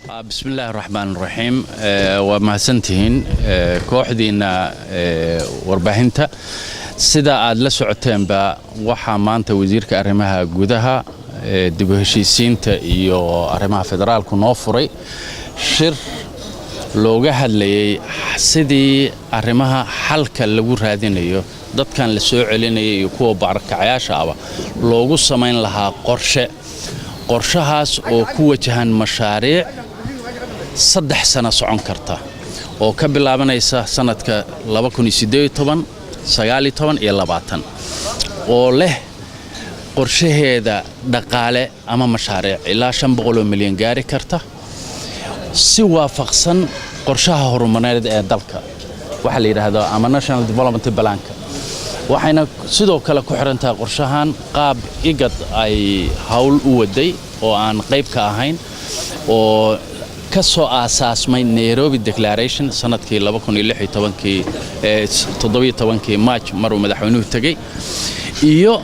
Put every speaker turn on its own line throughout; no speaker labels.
بسم الله الرحمن الرحيم ومحسنتين كوحدينا warbaahinta sida aad la socoteen ba waxa maanta wasiirka arrimaha gudaha dib u heshiisiinta iyo arrimaha federaalku noo furay shir looga hadlayay sidii arrimaha xalka lagu raadinayo dadkan la soo celinayay iyo kuwa barakacayaasha ah loogu sameyn lahaa qorshahaas oo ku wajahan mashaariic 3 sano socon karta oo ka bilaabanaysa sanadka 2018 19 iyo 20 oo leh qorshaheeda dhaqaale ama mashaariic ilaa 500 milyan gaari karta si waafaqsan qorshaha horumarineed ee dalka waxa la yiraahdo ama National Development Plan waxayna sidoo kale ku xirantaa qorshahan qaab igad ay hawl u waday oo aan qayb ka ahayn oo ka soo aasaasmay Nairobi Declaration sanadkii 2016 March maruu madaxweynuhu tagay iyo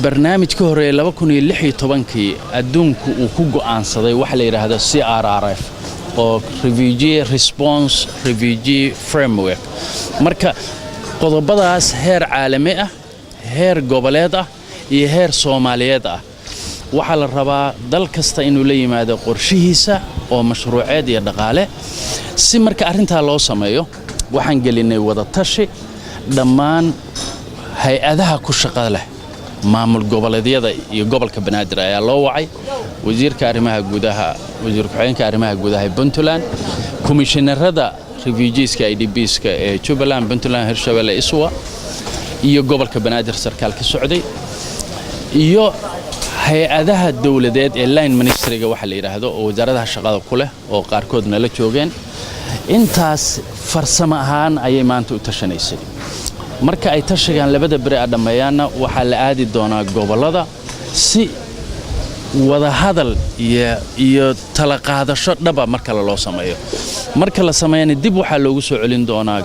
barnaamijka hore 2016 adduunku uu ku go'aansaday waxa la yiraahdo CRRF oo Refugee Response Refugee Framework marka qodobadaas heer caalami ah heer goboleed ah iyo heer Soomaaliyeed ah waxa la rabaa dal kasta inuu la yimaado qorshihiisa oo mashruuceed iyo dhaqaale si marka arinta loo sameeyo waxaan gelinay wada tashi dhammaan hay'adaha ku shaqada leh maamul goboleedyada iyo gobolka Banaadir ayaa loo wacay wasiirka arrimaha gudaha wasiir ku-xigeenka arrimaha gudaha Puntland komishinarada refugeeska IDPska ee Jubaland Puntland Hirshabelle Iswa iyo gobolka Banaadir sarkaal ka socday iyo hay'adaha dawladeed ee line ministeriga waxa la yiraahdo oo wasaaradaha shaqada ku leh oo qaarkoodna la joogeen intaas farsamo ahaan ayay maanta u tashanaysay marka ay tashigaan labada bari dhameeyana waxa la aadi doonaa gobolada si wada hadal iyo tala qaadasho dhaba marka loo sameeyo marka la sameeyana dib waxa loogu soo celin doonaa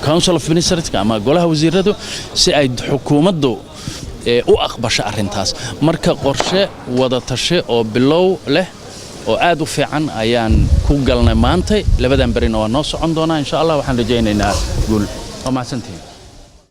Council of Ministers ama golaha wasiiradu si ay xukuumaddu u aqbasho arintaas marka qorshe wada tashi oo bilow leh oo aad u fiican ayaan ku galnay maanta labadan barina waa noo socon doonaa insha Allah waxaan rajaynaynaa guul oo mahadsantiin